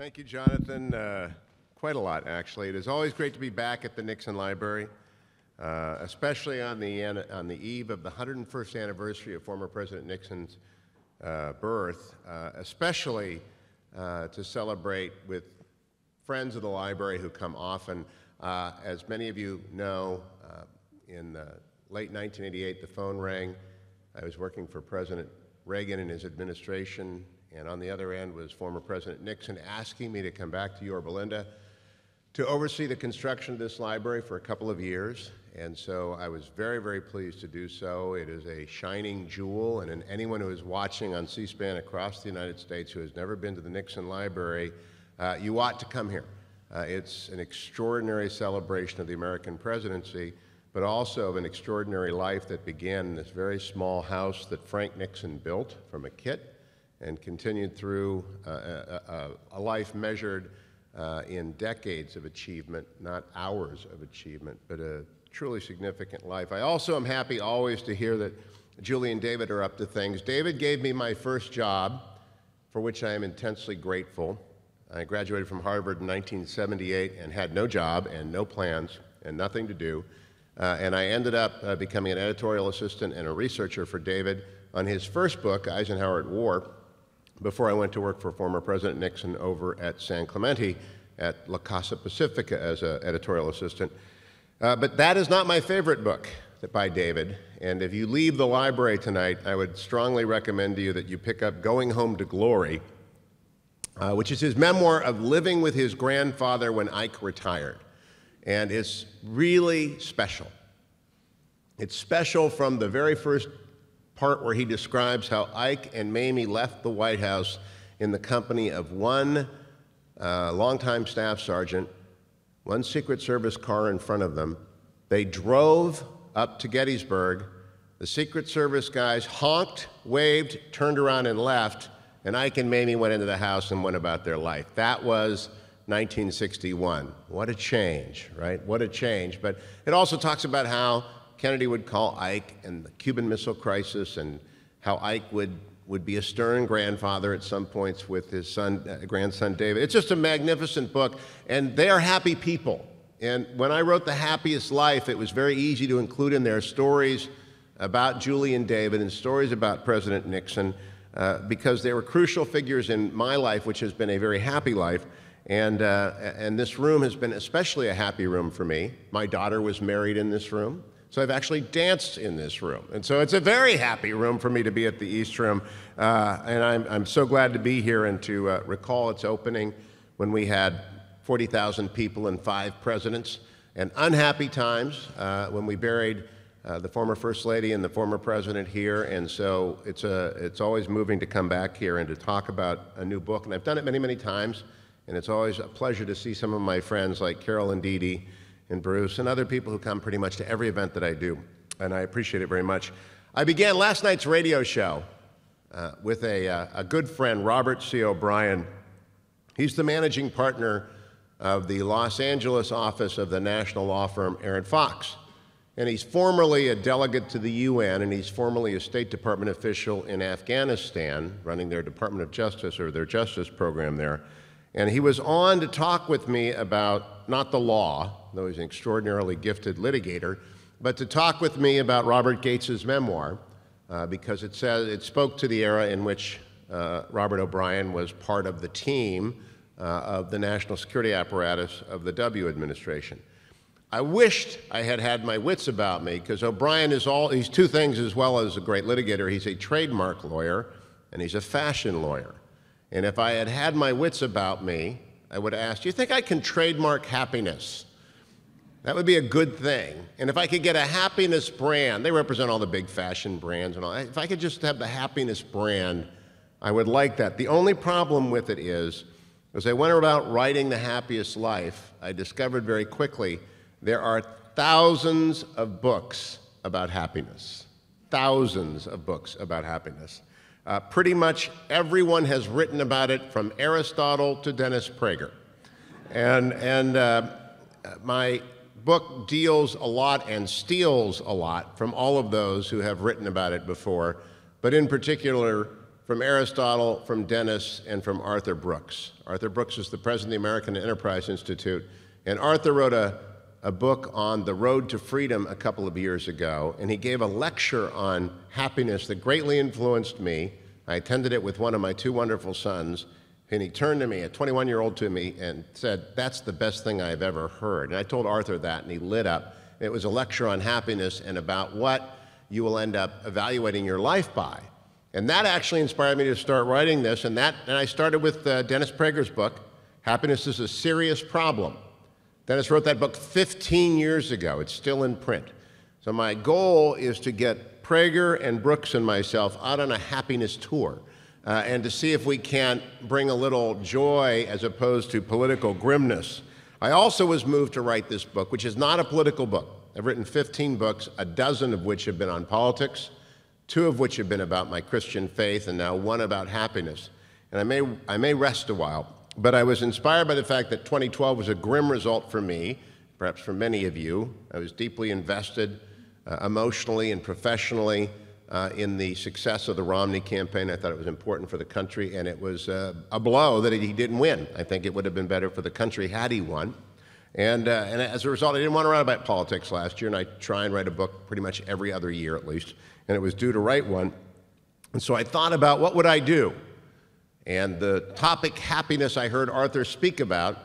Thank you, Jonathan. Quite a lot, actually. It is always great to be back at the Nixon Library, especially on the eve of the 101st anniversary of former President Nixon's birth, especially to celebrate with friends of the library who come often. As many of you know, in late 1988, the phone rang. I was working for President Reagan and his administration, and on the other end was former President Nixon asking me to come back to Yorba Linda to oversee the construction of this library for a couple of years. And so I was very, very pleased to do so. It is a shining jewel, and anyone who is watching on C-SPAN across the United States who has never been to the Nixon Library, you ought to come here. It's an extraordinary celebration of the American presidency, but also of an extraordinary life that began in this very small house that Frank Nixon built from a kit and continued through a life measured in decades of achievement, not hours of achievement, but a truly significant life. I also am happy always to hear that Julie and David are up to things. David gave me my first job, for which I am intensely grateful. I graduated from Harvard in 1978 and had no job and no plans and nothing to do. And I ended up becoming an editorial assistant and a researcher for David on his first book, Eisenhower at War, before I went to work for former President Nixon over at San Clemente at La Casa Pacifica as an editorial assistant. But that is not my favorite book by David. And if you leave the library tonight, I would strongly recommend to you that you pick up Going Home to Glory, which is his memoir of living with his grandfather when Ike retired. And it's really special. It's special from the very first part where he describes how Ike and Mamie left the White House in the company of one longtime staff sergeant, one Secret Service car in front of them. They drove up to Gettysburg. The Secret Service guys honked, waved, turned around and left, and Ike and Mamie went into the house and went about their life. That was 1961. What a change, right? What a change. But it also talks about how Kennedy would call Ike and the Cuban Missile Crisis, and how Ike would be a stern grandfather at some points with his grandson David. It's just a magnificent book, and they are happy people. And when I wrote The Happiest Life, it was very easy to include in there stories about Julie and David and stories about President Nixon, because they were crucial figures in my life, which has been a very happy life. And this room has been especially a happy room for me. My daughter was married in this room. So I've actually danced in this room. And so it's a very happy room for me to be at the East Room. And I'm so glad to be here and to recall its opening when we had 40,000 people and 5 presidents, and unhappy times when we buried the former First Lady and the former President here. And so it's always moving to come back here and to talk about a new book. And I've done it many, many times. And it's always a pleasure to see some of my friends like Carol and Dee Dee and Bruce and other people who come pretty much to every event that I do, and I appreciate it very much. I began last night's radio show with a good friend, Robert C. O'Brien. He's the managing partner of the Los Angeles office of the national law firm Aaron Fox, and he's formerly a delegate to the UN, and he's formerly a State Department official in Afghanistan, running their Department of Justice, or their justice program there. And he was on to talk with me about, not the law, though he's an extraordinarily gifted litigator, but to talk with me about Robert Gates's memoir, because it spoke to the era in which Robert O'Brien was part of the team of the national security apparatus of the W administration. I wished I had had my wits about me, because O'Brien he's two things as well as a great litigator. He's a trademark lawyer, and he's a fashion lawyer. And if I had had my wits about me, I would have asked, do you think I can trademark happiness? That would be a good thing. And if I could get a happiness brand, they represent all the big fashion brands and all. If I could just have the happiness brand, I would like that. The only problem with it is, as I went about writing The Happiest Life, I discovered very quickly there are thousands of books about happiness. Thousands of books about happiness. Pretty much everyone has written about it, from Aristotle to Dennis Prager. And my book deals a lot and steals a lot from all of those who have written about it before, but in particular from Aristotle, from Dennis, and from Arthur Brooks. Arthur Brooks is the president of the American Enterprise Institute, and Arthur wrote a book on the road to freedom a couple of years ago, and he gave a lecture on happiness that greatly influenced me. I attended it with one of my two wonderful sons, and he turned to me, a 21-year-old to me, and said, "That's the best thing I've ever heard." And I told Arthur that, and he lit up. It was a lecture on happiness and about what you will end up evaluating your life by. And that actually inspired me to start writing this, and I started with Dennis Prager's book, Happiness is a Serious Problem. Dennis wrote that book 15 years ago. It's still in print. So my goal is to get Prager and Brooks and myself out on a happiness tour and to see if we can't bring a little joy as opposed to political grimness. I also was moved to write this book, which is not a political book. I've written 15 books, a dozen of which have been on politics, 2 of which have been about my Christian faith, and now 1 about happiness. And I may rest a while, but I was inspired by the fact that 2012 was a grim result for me, perhaps for many of you. I was deeply invested emotionally and professionally in the success of the Romney campaign. I thought it was important for the country, and it was a blow that he didn't win. I think it would have been better for the country had he won. And as a result, I didn't want to write about politics last year, and I try and write a book pretty much every other year at least, and it was due to write one. And so I thought about what would I do? And the topic happiness I heard Arthur speak about,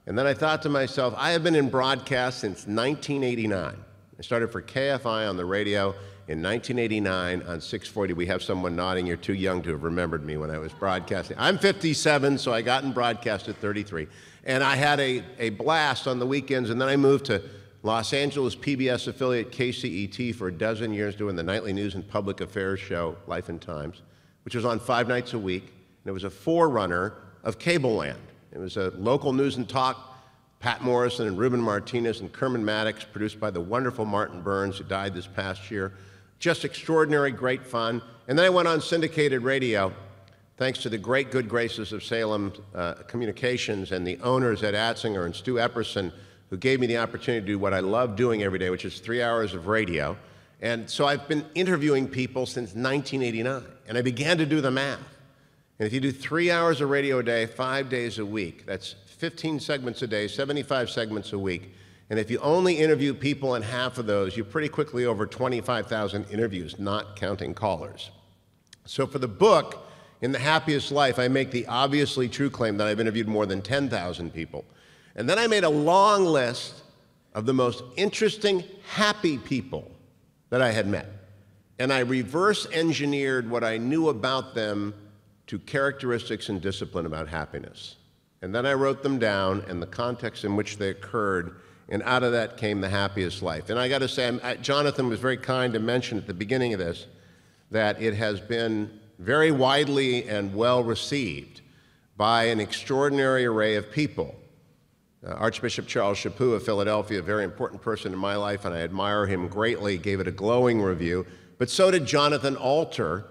and then I thought to myself, I have been in broadcast since 1989. I started for KFI on the radio in 1989 on 640. We have someone nodding. You're too young to have remembered me when I was broadcasting. I'm 57, so I got in broadcast at 33. And I had a blast on the weekends, and then I moved to Los Angeles PBS affiliate KCET for a dozen years doing the nightly news and public affairs show, Life and Times, which was on 5 nights a week. And it was a forerunner of Cable Land. It was a local news and talk, Pat Morrison and Ruben Martinez and Kerman Maddox, produced by the wonderful Martin Burns, who died this past year. Just extraordinary, great fun. And then I went on syndicated radio, thanks to the great good graces of Salem Communications and the owners Ed Atzinger and Stu Epperson, who gave me the opportunity to do what I love doing every day, which is 3 hours of radio. And so I've been interviewing people since 1989, and I began to do the math. And if you do 3 hours of radio a day, 5 days a week, that's 15 segments a day, 75 segments a week. And if you only interview people in half of those, you're pretty quickly over 25,000 interviews, not counting callers. So for the book, In the Happiest Life, I make the obviously true claim that I've interviewed more than 10,000 people. And then I made a long list of the most interesting, happy people that I had met. And I reverse engineered what I knew about them to characteristics and discipline about happiness. And then I wrote them down and the context in which they occurred, and out of that came The Happiest Life. And I got to say, Jonathan was very kind to mention at the beginning of this that it has been very widely and well received by an extraordinary array of people. Archbishop Charles Chaput of Philadelphia, a very important person in my life, and I admire him greatly, gave it a glowing review. But so did Jonathan Alter,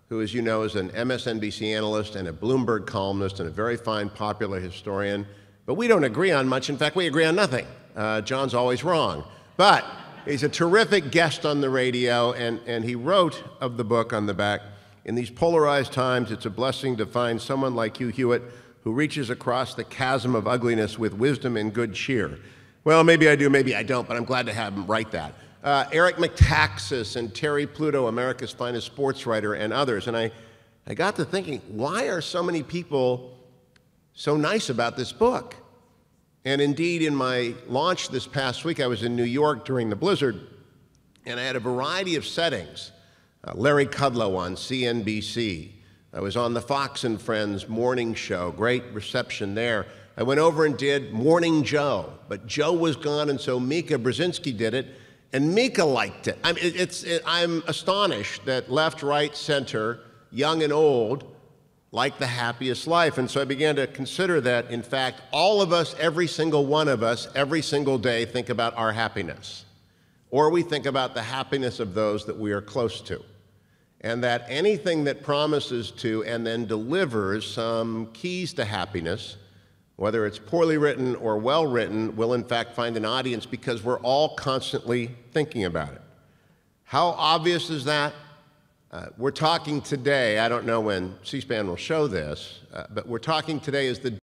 who, as you know, is an MSNBC analyst and a Bloomberg columnist and a very fine popular historian. But we don't agree on much. In fact, we agree on nothing. John's always wrong. But he's a terrific guest on the radio, and he wrote of the book on the back, "In these polarized times, it's a blessing to find someone like Hugh Hewitt who reaches across the chasm of ugliness with wisdom and good cheer." Well, maybe I do, maybe I don't, but I'm glad to have him write that. Eric Metaxas and Terry Pluto, America's finest sports writer, and others. And I got to thinking, why are so many people so nice about this book? And indeed, in my launch this past week, I was in New York during the blizzard, and I had a variety of settings. Larry Kudlow on CNBC. I was on the Fox and Friends morning show, great reception there. I went over and did Morning Joe, but Joe was gone, and so Mika Brzezinski did it, and Mika liked it. I'm astonished that left, right, center, young and old, like The Happiest Life. And so I began to consider that, in fact, all of us, every single one of us, every single day think about our happiness. Or we think about the happiness of those that we are close to. And that anything that promises to and then delivers some keys to happiness, whether it's poorly written or well written, will in fact find an audience because we're all constantly thinking about it. How obvious is that? We're talking today, I don't know when C-SPAN will show this, but we're talking today as the